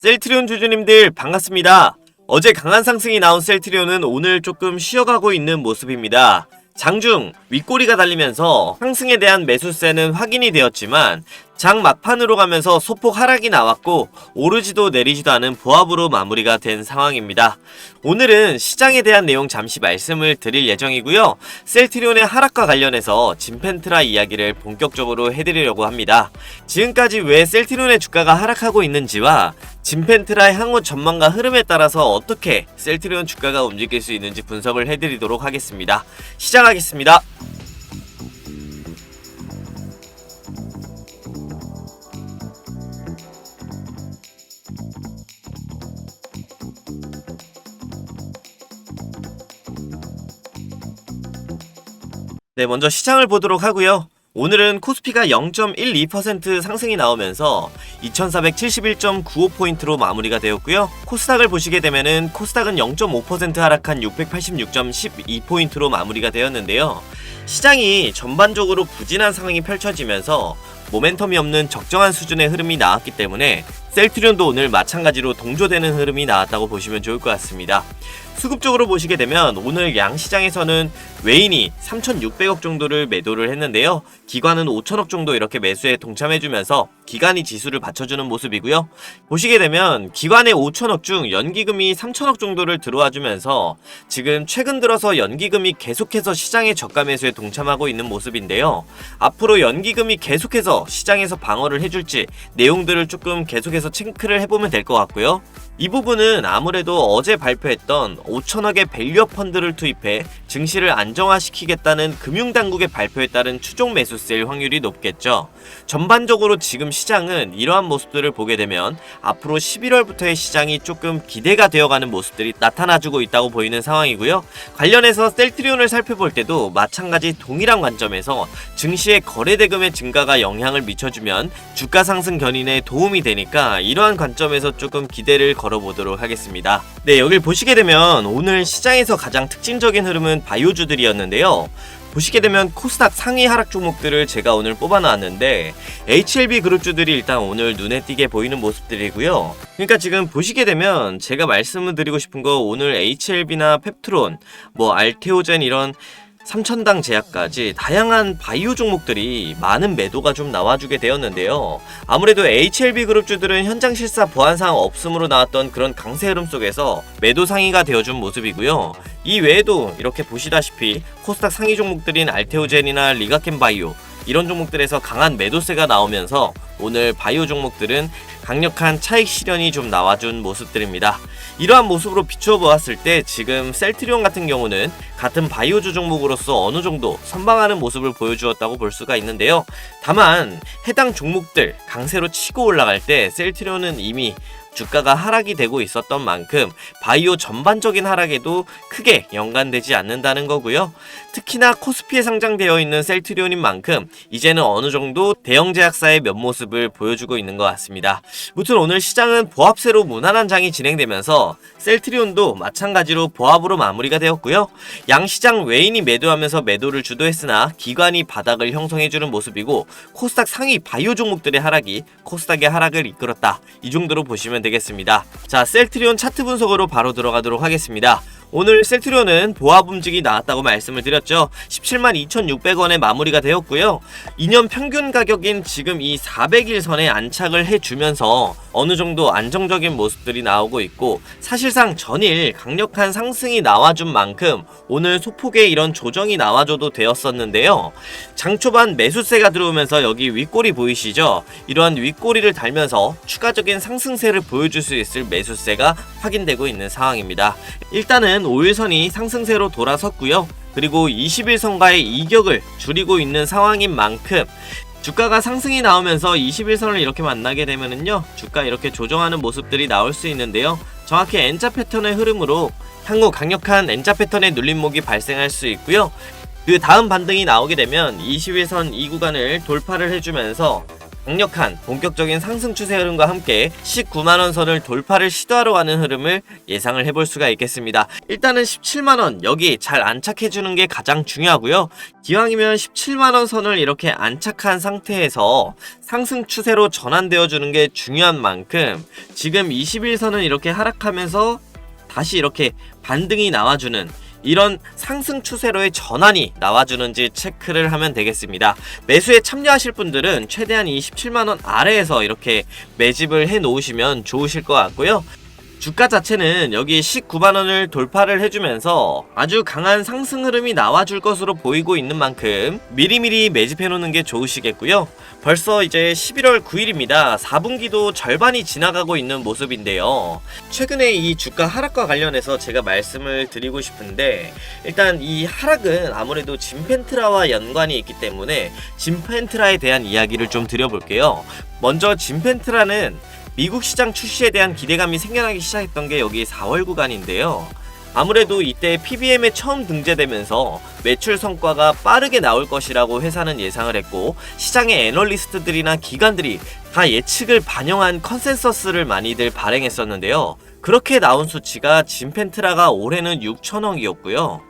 셀트리온 주주님들 반갑습니다. 어제 강한 상승이 나온 셀트리온은 오늘 조금 쉬어가고 있는 모습입니다. 장중 윗꼬리가 달리면서 상승에 대한 매수세는 확인이 되었지만 장 막판으로 가면서 소폭 하락이 나왔고 오르지도 내리지도 않은 보합으로 마무리가 된 상황입니다. 오늘은 시장에 대한 내용 잠시 말씀을 드릴 예정이고요. 셀트리온의 하락과 관련해서 진펜트라 이야기를 본격적으로 해드리려고 합니다. 지금까지 왜 셀트리온의 주가가 하락하고 있는지와 진펜트라의 향후 전망과 흐름에 따라서 어떻게 셀트리온 주가가 움직일 수 있는지 분석을 해드리도록 하겠습니다. 시작하겠습니다. 네, 먼저 시장을 보도록 하고요. 오늘은 코스피가 0.12% 상승이 나오면서 2471.95포인트로 마무리가 되었고요. 코스닥을 보시게 되면은 코스닥은 0.5% 하락한 686.12포인트로 마무리가 되었는데요. 시장이 전반적으로 부진한 상황이 펼쳐지면서 모멘텀이 없는 적정한 수준의 흐름이 나왔기 때문에 셀트리온도 오늘 마찬가지로 동조되는 흐름이 나왔다고 보시면 좋을 것 같습니다. 수급적으로 보시게 되면 오늘 양시장에서는 외인이 3,600억 정도를 매도를 했는데요. 기관은 5천억 정도 이렇게 매수에 동참해주면서 기관이 지수를 받쳐주는 모습이고요. 보시게 되면 기관의 5천억 중 연기금이 3천억 정도를 들어와주면서 지금 최근 들어서 연기금이 계속해서 시장의 저가 매수에 동참하고 있는 모습인데요. 앞으로 연기금이 계속해서 시장에서 방어를 해줄지 내용들을 조금 계속해서 체크를 해보면 될 것 같고요. 이 부분은 아무래도 어제 발표했던 5천억의 밸류업 펀드를 투입해 증시를 안정화시키겠다는 금융당국의 발표에 따른 추종 매수세일 확률이 높겠죠. 전반적으로 지금 시장은 이러한 모습들을 보게 되면 앞으로 11월부터의 시장이 조금 기대가 되어가는 모습들이 나타나주고 있다고 보이는 상황이고요. 관련해서 셀트리온을 살펴볼 때도 마찬가지 동일한 관점에서 증시의 거래대금의 증가가 영향을 미쳐주면 주가 상승 견인에 도움이 되니까 이러한 관점에서 조금 기대를 걸어보도록 하겠습니다. 네, 여길 보시게 되면 오늘 시장에서 가장 특징적인 흐름은 바이오주들이었는데요. 보시게 되면 코스닥 상위 하락 종목들을 제가 오늘 뽑아놨는데 HLB 그룹주들이 일단 오늘 눈에 띄게 보이는 모습들이고요. 그러니까 지금 보시게 되면 제가 말씀을 드리고 싶은 거 오늘 HLB나 펩트론, 알테오젠 이런 3천당 제약까지 다양한 바이오 종목들이 많은 매도가 좀 나와주게 되었는데요. 아무래도 HLB 그룹주들은 현장 실사 보완사항 없음으로 나왔던 그런 강세 흐름 속에서 매도 상위가 되어준 모습이고요. 이 외에도 이렇게 보시다시피 코스닥 상위 종목들인 알테오젠이나 리가켄 바이오 이런 종목들에서 강한 매도세가 나오면서 오늘 바이오 종목들은 강력한 차익 실현이 좀 나와준 모습들입니다. 이러한 모습으로 비추어 보았을 때 지금 셀트리온 같은 경우는 같은 바이오주 종목으로서 어느 정도 선방하는 모습을 보여주었다고 볼 수가 있는데요. 다만 해당 종목들 강세로 치고 올라갈 때 셀트리온은 이미 주가가 하락이 되고 있었던 만큼 바이오 전반적인 하락에도 크게 연관되지 않는다는 거고요. 특히나 코스피에 상장되어 있는 셀트리온인 만큼 이제는 어느 정도 대형 제약사의 면모습을 보여주고 있는 것 같습니다. 무튼 오늘 시장은 보합세로 무난한 장이 진행되면서 셀트리온도 마찬가지로 보합으로 마무리가 되었고요. 양시장 외인이 매도하면서 매도를 주도했으나 기관이 바닥을 형성해주는 모습이고 코스닥 상위 바이오 종목들의 하락이 코스닥의 하락을 이끌었다. 이 정도로 보시면 되겠습니다. 자, 셀트리온 차트 분석으로 바로 들어가도록 하겠습니다. 오늘 셀트리온은 보합 움직이 나왔다고 말씀을 드렸죠. 17만 2,600원에 마무리가 되었고요. 2년 평균 가격인 지금 이 400일선에 안착을 해주면서 어느 정도 안정적인 모습들이 나오고 있고 사실상 전일 강력한 상승이 나와준 만큼 오늘 소폭의 이런 조정이 나와줘도 되었었는데요. 장 초반 매수세가 들어오면서 여기 윗꼬리 보이시죠? 이러한 윗꼬리를 달면서 추가적인 상승세를 보여줄 수 있을 매수세가 확인되고 있는 상황입니다. 일단은 5일선이 상승세로 돌아섰고요. 그리고 21선과의 이격을 줄이고 있는 상황인 만큼 주가가 상승이 나오면서 21선을 이렇게 만나게 되면은요, 주가 이렇게 조정하는 모습들이 나올 수 있는데요. 정확히 N자 패턴의 흐름으로 향후 강력한 N자 패턴의 눌림목이 발생할 수 있고요. 그 다음 반등이 나오게 되면 21선 이 구간을 돌파를 해주면서 강력한 본격적인 상승 추세 흐름과 함께 19만원 선을 돌파를 시도하러 가는 흐름을 예상을 해볼 수가 있겠습니다. 일단은 17만원 여기 잘 안착해주는 게 가장 중요하고요. 기왕이면 17만원 선을 이렇게 안착한 상태에서 상승 추세로 전환되어 주는 게 중요한 만큼 지금 21선은 이렇게 하락하면서 다시 이렇게 반등이 나와주는 이런 상승 추세로의 전환이 나와주는지 체크를 하면 되겠습니다. 매수에 참여하실 분들은 최대한 이 17만원 아래에서 이렇게 매집을 해 놓으시면 좋으실 것 같고요. 주가 자체는 여기 19만원을 돌파를 해주면서 아주 강한 상승 흐름이 나와줄 것으로 보이고 있는 만큼 미리미리 매집해놓는 게 좋으시겠고요. 벌써 이제 11월 9일입니다. 4분기도 절반이 지나가고 있는 모습인데요. 최근에 이 주가 하락과 관련해서 제가 말씀을 드리고 싶은데, 일단 이 하락은 아무래도 진펜트라와 연관이 있기 때문에 진펜트라에 대한 이야기를 좀 드려볼게요. 먼저 진펜트라는 미국 시장 출시에 대한 기대감이 생겨나기 시작했던 게 여기 4월 구간인데요. 아무래도 이때 PBM에 처음 등재되면서 매출 성과가 빠르게 나올 것이라고 회사는 예상을 했고, 시장의 애널리스트들이나 기관들이 다 예측을 반영한 컨센서스를 많이들 발행했었는데요. 그렇게 나온 수치가 진펜트라가 올해는 6천억이었고요.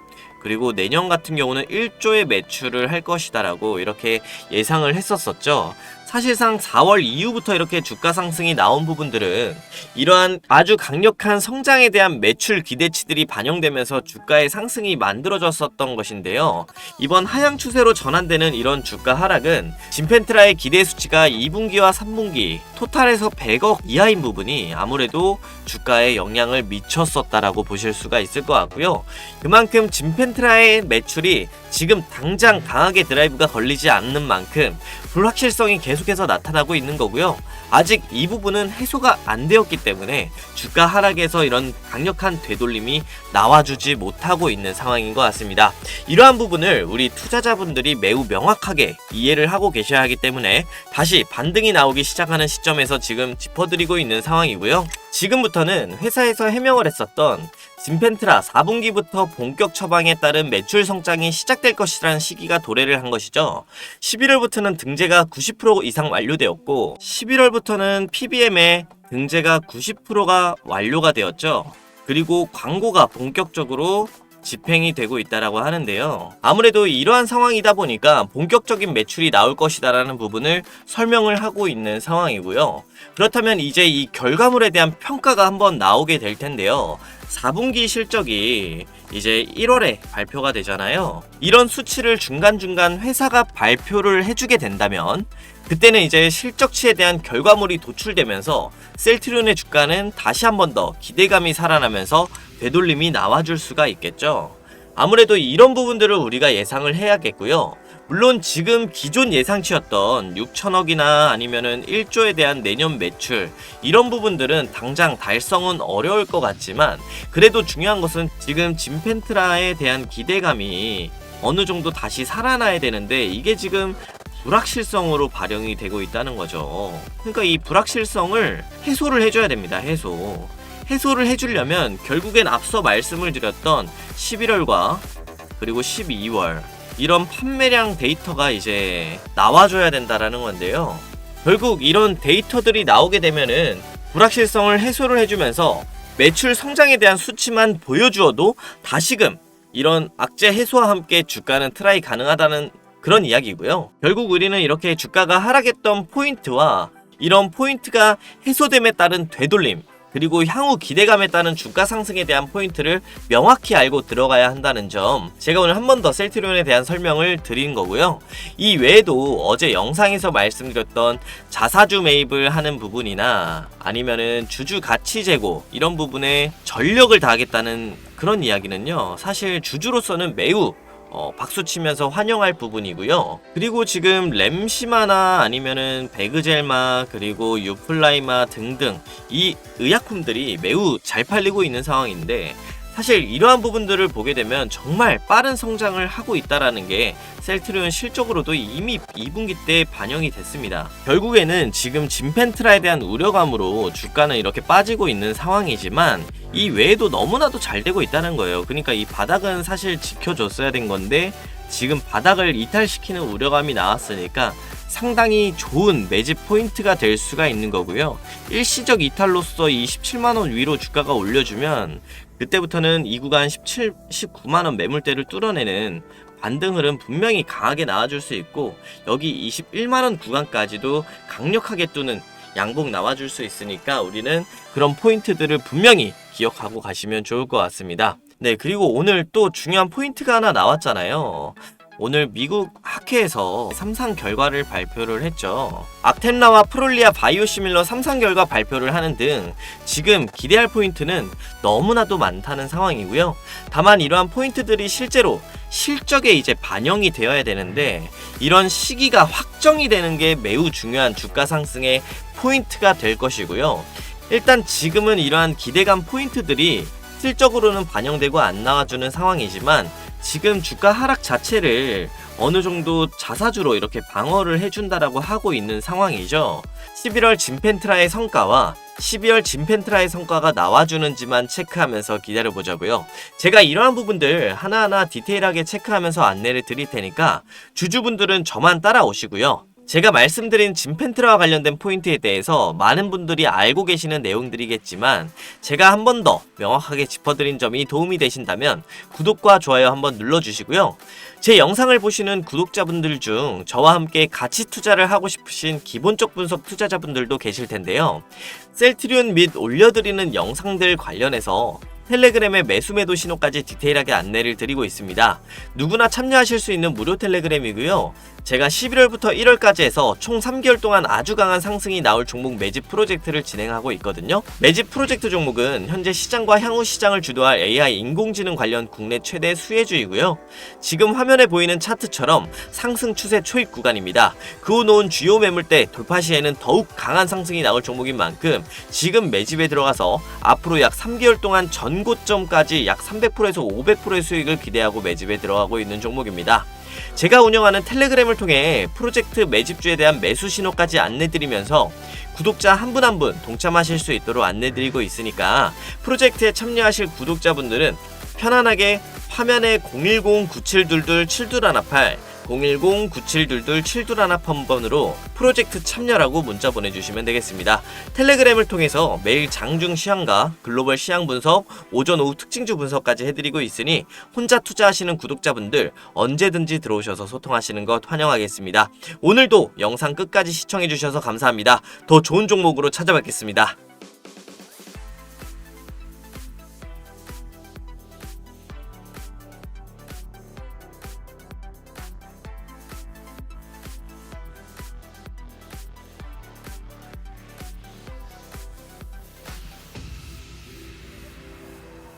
그리고 내년 같은 경우는 1조의 매출을 할 것이다라고 이렇게 예상을 했었었죠. 사실상 4월 이후부터 이렇게 주가 상승이 나온 부분들은 이러한 아주 강력한 성장에 대한 매출 기대치들이 반영되면서 주가의 상승이 만들어졌었던 것인데요. 이번 하향 추세로 전환되는 이런 주가 하락은 진펜트라의 기대 수치가 2분기와 3분기 토탈에서 100억 이하인 부분이 아무래도 주가에 영향을 미쳤었다라고 보실 수가 있을 것 같고요. 그만큼 진펜트라의 매출이 지금 당장 강하게 드라이브가 걸리지 않는 만큼 불확실성이 계속해서 나타나고 있는 거고요. 아직 이 부분은 해소가 안 되었기 때문에 주가 하락에서 이런 강력한 되돌림이 나와주지 못하고 있는 상황인 것 같습니다. 이러한 부분을 우리 투자자분들이 매우 명확하게 이해를 하고 계셔야 하기 때문에 다시 반등이 나오기 시작하는 시점에서 지금 짚어드리고 있는 상황이고요. 지금부터는 회사에서 해명을 했었던 진펜트라 4분기부터 본격 처방에 따른 매출 성장이 시작될 것이라는 시기가 도래를 한 것이죠. 11월부터는 등재가 90% 이상 완료되었고 11월부터는 PBM의 등재가 90%가 완료가 되었죠. 그리고 광고가 본격적으로 집행이 되고 있다라고 하는데요. 아무래도 이러한 상황이다 보니까 본격적인 매출이 나올 것이다라는 부분을 설명을 하고 있는 상황이고요. 그렇다면 이제 이 결과물에 대한 평가가 한번 나오게 될 텐데요. 4분기 실적이 이제 1월에 발표가 되잖아요. 이런 수치를 중간중간 회사가 발표를 해주게 된다면 그때는 이제 실적치에 대한 결과물이 도출되면서 셀트리온의 주가는 다시 한 번 더 기대감이 살아나면서 되돌림이 나와줄 수가 있겠죠. 아무래도 이런 부분들을 우리가 예상을 해야겠고요. 물론 지금 기존 예상치였던 6천억이나 아니면은 1조에 대한 내년 매출 이런 부분들은 당장 달성은 어려울 것 같지만 그래도 중요한 것은 지금 진펜트라에 대한 기대감이 어느 정도 다시 살아나야 되는데 이게 지금 불확실성으로 발현이 되고 있다는 거죠. 그러니까 이 불확실성을 해소를 해줘야 됩니다. 해소를 해주려면 결국엔 앞서 말씀을 드렸던 11월과 그리고 12월 이런 판매량 데이터가 이제 나와줘야 된다라는 건데요. 결국 이런 데이터들이 나오게 되면은 불확실성을 해소를 해주면서 매출 성장에 대한 수치만 보여주어도 다시금 이런 악재 해소와 함께 주가는 트라이 가능하다는 그런 이야기고요. 결국 우리는 이렇게 주가가 하락했던 포인트와 이런 포인트가 해소됨에 따른 되돌림 그리고 향후 기대감에 따른 주가 상승에 대한 포인트를 명확히 알고 들어가야 한다는 점 제가 오늘 한 번 더 셀트리온에 대한 설명을 드린 거고요. 이 외에도 어제 영상에서 말씀드렸던 자사주 매입을 하는 부분이나 아니면은 주주 가치 제고 이런 부분에 전력을 다하겠다는 그런 이야기는요. 사실 주주로서는 매우 박수치면서 환영할 부분이고요. 그리고 지금 램시마나 아니면은 베그젤마 그리고 유플라이마 등등 이 의약품들이 매우 잘 팔리고 있는 상황인데 사실 이러한 부분들을 보게 되면 정말 빠른 성장을 하고 있다라는 게 셀트리온 실적으로도 이미 2분기 때 반영이 됐습니다. 결국에는 지금 진펜트라에 대한 우려감으로 주가는 이렇게 빠지고 있는 상황이지만 이 외에도 너무나도 잘 되고 있다는 거예요. 그러니까 이 바닥은 사실 지켜줬어야 된 건데 지금 바닥을 이탈시키는 우려감이 나왔으니까 상당히 좋은 매집 포인트가 될 수가 있는 거고요. 일시적 이탈로서 이 17만원 위로 주가가 올려주면 그때부터는 이 구간 17, 19만원 매물대를 뚫어내는 반등 흐름 분명히 강하게 나와줄 수 있고, 여기 21만원 구간까지도 강력하게 뚫는 양봉 나와줄 수 있으니까 우리는 그런 포인트들을 분명히 기억하고 가시면 좋을 것 같습니다. 네, 그리고 오늘 또 중요한 포인트가 하나 나왔잖아요. 오늘 미국 학회에서 3상 결과를 발표를 했죠. 악템라와 프롤리아 바이오시밀러 3상 결과 발표를 하는 등 지금 기대할 포인트는 너무나도 많다는 상황이고요. 다만 이러한 포인트들이 실제로 실적에 이제 반영이 되어야 되는데, 이런 시기가 확정이 되는 게 매우 중요한 주가 상승의 포인트가 될 것이고요. 일단 지금은 이러한 기대감 포인트들이 실적으로는 반영되고 안 나와주는 상황이지만, 지금 주가 하락 자체를 어느 정도 자사주로 이렇게 방어를 해준다라고 하고 있는 상황이죠. 11월 진펜트라의 성과와 12월 진펜트라의 성과가 나와주는지만 체크하면서 기다려보자고요. 제가 이러한 부분들 하나하나 디테일하게 체크하면서 안내를 드릴 테니까 주주분들은 저만 따라오시고요. 제가 말씀드린 진펜트라와 관련된 포인트에 대해서 많은 분들이 알고 계시는 내용들이겠지만, 제가 한 번 더 명확하게 짚어드린 점이 도움이 되신다면 구독과 좋아요 한번 눌러주시고요. 제 영상을 보시는 구독자분들 중 저와 함께 같이 투자를 하고 싶으신 기본적 분석 투자자분들도 계실 텐데요. 셀트리온 및 올려드리는 영상들 관련해서 텔레그램의 매수 매도 신호까지 디테일하게 안내를 드리고 있습니다. 누구나 참여하실 수 있는 무료 텔레그램이고요. 제가 11월부터 1월까지 해서 총 3개월 동안 아주 강한 상승이 나올 종목 매집 프로젝트를 진행하고 있거든요. 매집 프로젝트 종목은 현재 시장과 향후 시장을 주도할 AI 인공지능 관련 국내 최대 수혜주이고요. 지금 화면에 보이는 차트처럼 상승 추세 초입 구간입니다. 그후 놓은 주요 매물대 돌파 시에는 더욱 강한 상승이 나올 종목인 만큼 지금 매집에 들어가서 앞으로 약 3개월 동안 전고점까지 약 300%에서 500%의 수익을 기대하고 매집에 들어가고 있는 종목입니다. 제가 운영하는 텔레그램을 통해 프로젝트 매집주에 대한 매수 신호까지 안내드리면서 구독자 한 분 한 분 동참하실 수 있도록 안내드리고 있으니까, 프로젝트에 참여하실 구독자분들은 편안하게 화면에 010-9722-7218 010-9722-7218번으로 프로젝트 참여라고 문자 보내주시면 되겠습니다. 텔레그램을 통해서 매일 장중 시황과 글로벌 시황 분석, 오전 오후 특징주 분석까지 해드리고 있으니 혼자 투자하시는 구독자분들 언제든지 들어오셔서 소통하시는 것 환영하겠습니다. 오늘도 영상 끝까지 시청해주셔서 감사합니다. 더 좋은 종목으로 찾아뵙겠습니다.